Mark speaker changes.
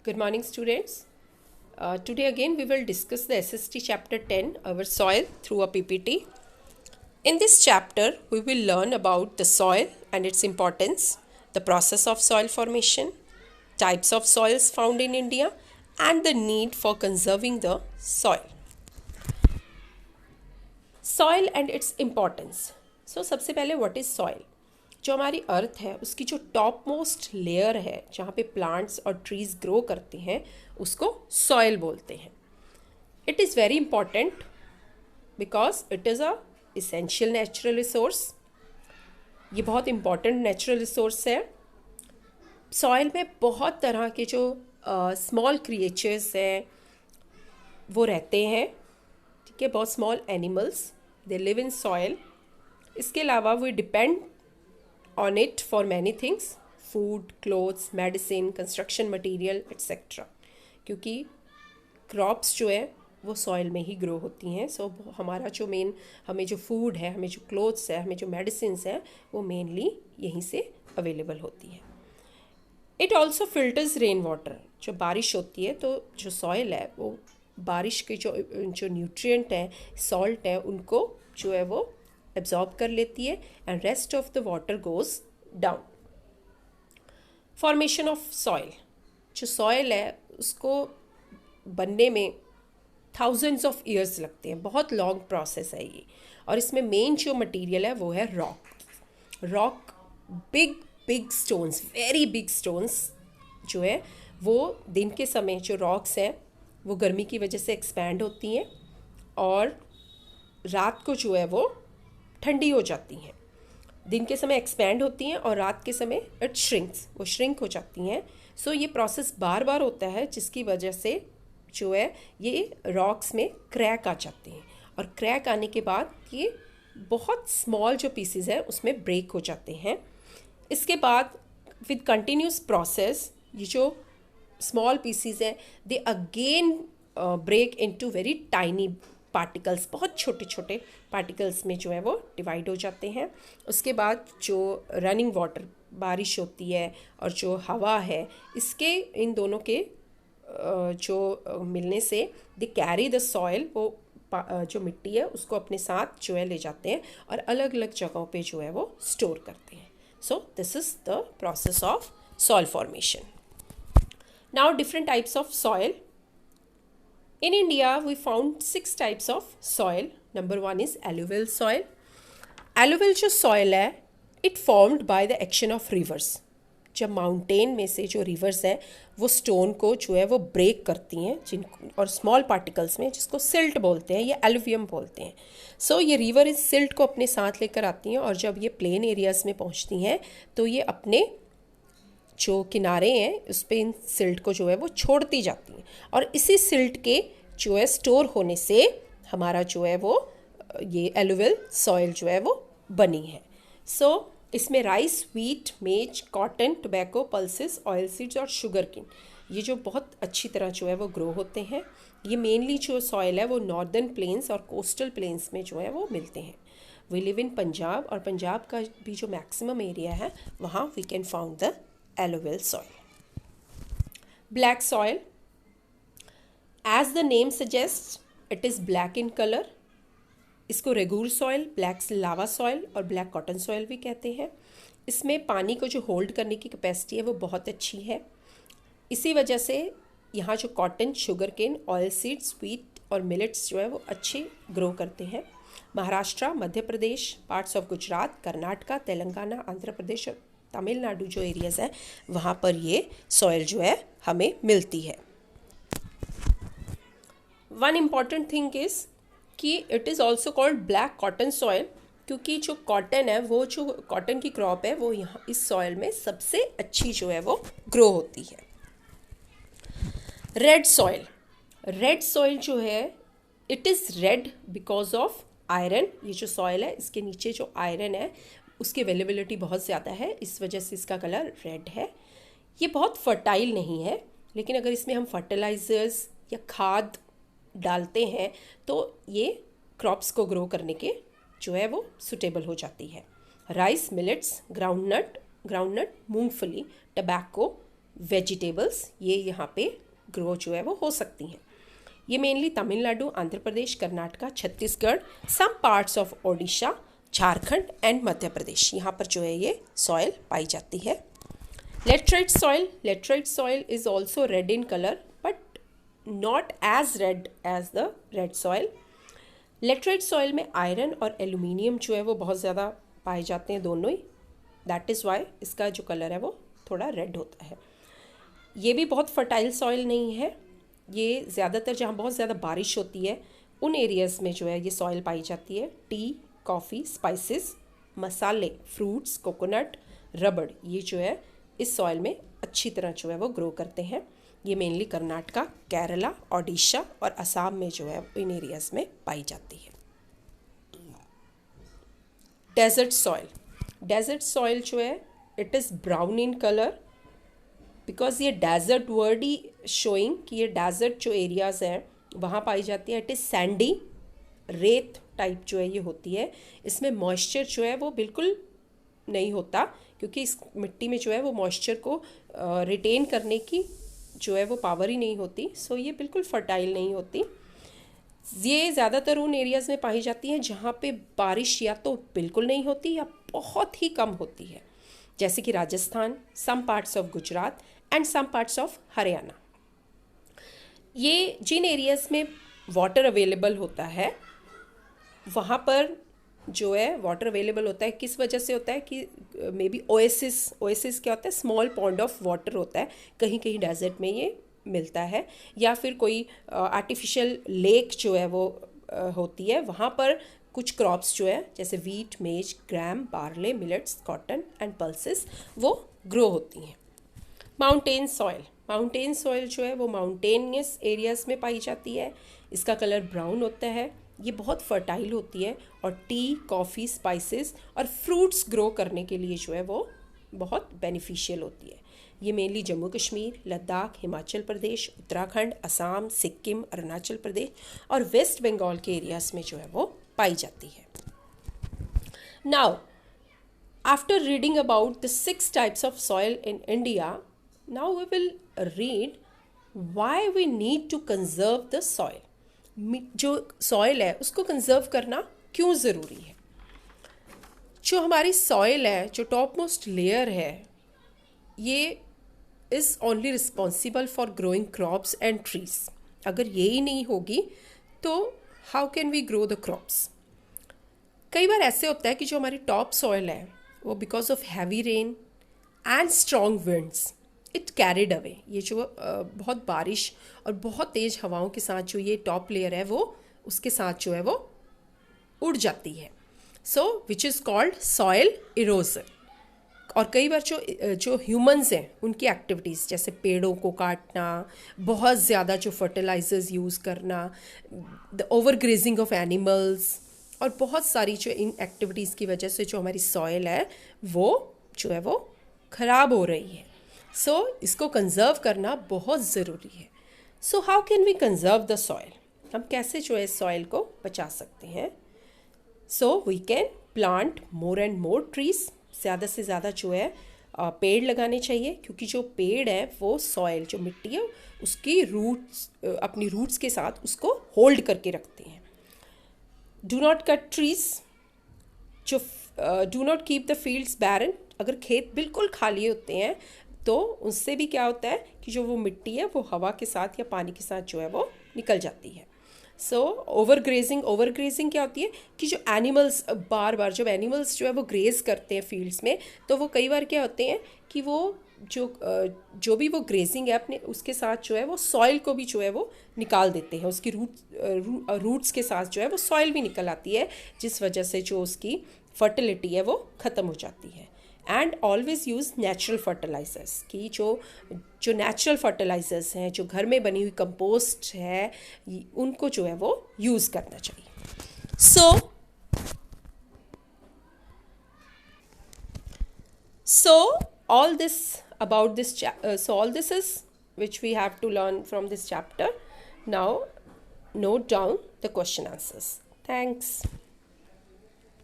Speaker 1: Good morning, students. Today again we will discuss the SST chapter 10, our soil, through a PPT. In this chapter, we will learn about the soil and its importance, the process of soil formation, types of soils found in India, and the need for conserving the soil. Soil and its importance. So सबसे पहले what is soil? जो हमारी अर्थ है उसकी जो top most layer है जहाँ पे प्लांट्स और ट्रीज ग्रो करते हैं उसको सॉइल बोलते हैं. It is very important because it is a essential natural resource. ये बहुत इम्पॉर्टेंट नेचुरल रिसोर्स है. सॉइल में बहुत तरह के जो स्मॉल क्रिएचर्स हैं वो रहते हैं. ठीक है, बहुत small animals they live in soil. इसके अलावा we depend on it for many things, food, clothes, medicine, construction material, etc. क्योंकि क्रॉप्स जो है वो सॉइल में ही ग्रो होती हैं. सो हमारा जो हमें जो फूड है, हमें जो क्लोथ्स है, हमें जो मेडिसिन्स हैं वो मेनली यहीं से अवेलेबल होती है. It also filters rain water. जो बारिश होती है तो जो सॉइल है वो बारिश के जो न्यूट्रिएंट हैं, सॉल्ट है, उनको जो है वो एब्जॉर्ब कर लेती है and rest of the water goes down. Formation of soil. जो सॉइल है उसको बनने में थाउजेंड्स ऑफ ईयर्स लगते हैं. बहुत लॉन्ग प्रोसेस है ये. और इसमें मेन जो मटेरियल है वो है rock. Big stones, very big stones जो है वो दिन के समय जो रॉक्स हैं वो गर्मी की वजह से एक्सपैंड होती हैं और रात को जो है वो ठंडी हो जाती हैं. दिन के समय एक्सपैंड होती हैं और रात के समय इट श्रिंक्स, वो श्रिंक हो जाती हैं. सो ये प्रोसेस बार बार होता है जिसकी वजह से जो है ये रॉक्स में क्रैक आ जाते हैं और क्रैक आने के बाद ये बहुत स्मॉल जो पीसेस हैं उसमें ब्रेक हो जाते हैं. इसके बाद विद कंटिन्यूस प्रोसेस ये जो स्मॉल पीसेस हैं they again break into very tiny particles. बहुत छोटे छोटे पार्टिकल्स में जो है वो डिवाइड हो जाते हैं. उसके बाद जो रनिंग वाटर, बारिश होती है और जो हवा है, इसके इन दोनों के जो मिलने से दे कैरी द सॉइल. वो जो मिट्टी है उसको अपने साथ जो है ले जाते हैं और अलग अलग जगहों पे जो है वो स्टोर करते हैं. So this is the process of soil formation. Now different types of soil. In India, we found 6 types of soil. Number 1 is alluvial soil. Alluvial जो soil है, it formed by the action of rivers. जब mountain में से जो reverse हैं वो stone को जो है वो ब्रेक करती हैं और स्मॉल पार्टिकल्स में, जिसको सिल्ट बोलते हैं या एलुवियम बोलते हैं. सो ये रिवर इस सिल्ट को अपने साथ लेकर आती हैं और जब ये प्लेन एरियाज़ में पहुंचती हैं तो ये अपने जो किनारे हैं उस पर इन सिल्ट को जो है वो छोड़ती जाती हैं और इसी सिल्ट के जो है स्टोर होने से हमारा जो है वो ये एलुवियल सॉइल जो है वो बनी है. सो इसमें राइस, व्हीट, मेज, cotton, tobacco, pulses, oil seeds और शुगर केन ये जो बहुत अच्छी तरह जो है वो ग्रो होते हैं. ये मेनली जो सॉइल है वो नॉर्दर्न प्लेन्स और कोस्टल प्लेन्स में जो है वो मिलते हैं. वी लिव इन पंजाब और पंजाब का भी जो मैक्सिमम एरिया है वहाँ we can found the alluvial soil. Black soil. As the name suggests, it is black in color. इसको रेगूर सॉइल, ब्लैक लावा सॉइल और ब्लैक कॉटन सॉइल भी कहते हैं. इसमें पानी को जो होल्ड करने की कैपेसिटी है वो बहुत अच्छी है. इसी वजह से यहाँ जो cotton, sugar cane, oil seeds, wheat और मिलेट्स जो है वो अच्छे ग्रो करते हैं. महाराष्ट्र, मध्य प्रदेश, पार्ट्स ऑफ गुजरात, कर्नाटका, तेलंगाना, आंध्र प्रदेश और तमिलनाडु जो एरियाज़ हैं वहाँ पर ये सॉइल जो है हमें मिलती है. वन इम्पॉर्टेंट थिंग इज़ कि it is also called black cotton soil क्योंकि जो कॉटन है वो जो कॉटन की क्रॉप है वो यहाँ इस सॉइल में सबसे अच्छी जो है वो ग्रो होती है. Red soil. रेड सॉइल जो है it is red because of iron. ये जो सॉइल है इसके नीचे जो आयरन है उसकी अवेलेबिलिटी बहुत ज़्यादा है, इस वजह से इसका कलर रेड है. ये बहुत फर्टाइल नहीं है लेकिन अगर इसमें हम फर्टिलाइज़र्स या खाद डालते हैं तो ये क्रॉप्स को ग्रो करने के जो है वो सुटेबल हो जाती है. राइस, मिलेट्स, ग्राउंडनट, मूंगफली, टबैको, वेजिटेबल्स ये यहाँ पे ग्रो जो है वो हो सकती हैं। ये mainly Tamil Nadu, Andhra Pradesh, Karnataka, Chhattisgarh, some parts of Odisha, Jharkhand and Madhya Pradesh, यहाँ पर जो है ये सॉइल पाई जाती है। Laterite soil is also red in colour but not as red as the red soil. Laterite soil में आयरन और एल्यूमिनियम जो है वो बहुत ज़्यादा पाए जाते हैं, दोनों ही। दैट इज़ वाई इसका जो कलर है वो थोड़ा रेड होता है। ये भी बहुत फर्टाइल सॉइल नहीं है। ये ज़्यादातर जहाँ बहुत ज़्यादा बारिश होती है उन एरियाज़ में जो है ये सॉइल पाई जाती है। टी, कॉफ़ी, स्पाइसेस, मसाले, फ्रूट्स, कोकोनट, रबड़, ये जो है इस सॉइल में अच्छी तरह जो है वो ग्रो करते हैं। ये मेनली कर्नाटका, केरला, ओडिशा और असम में जो है इन एरियाज़ में पाई जाती है। डेजर्ट सॉइल जो है it is brown in colour because ये डेजर्ट वर्ड ही शोइंग कि ये डेजर्ट जो एरियाज़ हैं वहाँ पाई जाती है। इट इज़ सैंडी, रेत टाइप जो है ये होती है। इसमें मॉइस्चर जो है वो बिल्कुल नहीं होता क्योंकि इस मिट्टी में जो है वो मॉइस्चर को रिटेन करने की जो है वो पावर ही नहीं होती। सो ये बिल्कुल फर्टाइल नहीं होती। ये ज़्यादातर उन एरियाज़ में पाई जाती हैं जहाँ पे बारिश या तो बिल्कुल नहीं होती या बहुत ही कम होती है, जैसे कि Rajasthan, some parts of Gujarat and some parts of Haryana. ये जिन एरियाज़ में वाटर अवेलेबल होता है वहाँ पर जो है वाटर अवेलेबल होता है, किस वजह से होता है कि मे बी ओएसिस क्या होता है, स्मॉल पॉन्ड ऑफ वाटर होता है, कहीं कहीं डेजर्ट में ये मिलता है, या फिर कोई आर्टिफिशियल लेक जो है वो होती है, वहाँ पर कुछ क्रॉप्स जो है जैसे wheat, maize, gram, barley, millets, cotton and pulses वो ग्रो होती हैं। माउंटेन सॉइल जो है वो माउंटेनियस एरियाज़ में पाई जाती है। इसका कलर ब्राउन होता है। ये बहुत फर्टाइल होती है और टी, कॉफ़ी, स्पाइसेस और फ्रूट्स ग्रो करने के लिए जो है वो बहुत बेनिफिशियल होती है। ये मेनली जम्मू कश्मीर, लद्दाख, हिमाचल प्रदेश, उत्तराखंड, असम, सिक्किम, अरुणाचल प्रदेश और वेस्ट बंगाल के एरियाज़ में जो है वो पाई जाती है। Now after reading about the 6 types of soil in India, now we will read why we need to conserve the soil. जो सॉइल है उसको कंजर्व करना क्यों ज़रूरी है। जो हमारी सॉइल है, जो टॉप मोस्ट लेयर है, ये is only responsible for growing crops and trees. अगर ये ही नहीं होगी तो how can we grow the crops. कई बार ऐसे होता है कि जो हमारी टॉप सॉइल है वो because of heavy rain and strong winds it carried away, ये जो बहुत बारिश और बहुत तेज़ हवाओं के साथ जो ये टॉप लेयर है वो उसके साथ जो है वो उड़ जाती है। So which is called soil erosion. और कई बार जो ह्यूमंस हैं उनकी एक्टिविटीज़ जैसे पेड़ों को काटना, बहुत ज़्यादा जो फर्टिलाइजर्स यूज़ करना, the over grazing of animals और बहुत सारी जो इन एक्टिविटीज़ की वजह से जो हमारी सॉइल है वो जो है वो ख़राब हो रही है। सो इसको कंजर्व करना बहुत ज़रूरी है। So how can we conserve the soil. हम कैसे जो है सॉइल को बचा सकते हैं। So we can plant more and more trees. ज़्यादा से ज़्यादा जो है पेड़ लगाने चाहिए क्योंकि जो पेड़ है वो सॉइल जो मिट्टी है उसकी रूट्स अपनी रूट्स के साथ उसको होल्ड करके रखते हैं। Do not cut trees. जो do not keep the fields barren. अगर खेत बिल्कुल खाली होते हैं तो उससे भी क्या होता है कि जो वो मिट्टी है वो हवा के साथ या पानी के साथ जो है वो निकल जाती है। सो ओवर ग्रेजिंग क्या होती है कि जो एनिमल्स बार बार जब एनिमल्स जो है वो ग्रेज करते हैं फील्ड्स में तो वो कई बार क्या होते हैं कि वो जो भी वो ग्रेजिंग है अपने उसके साथ जो है वो सॉइल को भी जो है वो निकाल देते हैं। उसकी रूट्स के साथ जो है वो सॉइल भी निकल आती है जिस वजह से जो उसकी फर्टिलिटी है वो ख़त्म हो जाती है। And always use natural fertilisers कि जो नेचुरल फर्टिलाइज़र्स हैं जो घर में बनी हुई कंपोस्ट है उनको जो है वो यूज़ करना चाहिए। So all this about this so all this is which we have to learn from this chapter. Now note down the question answers. Thanks.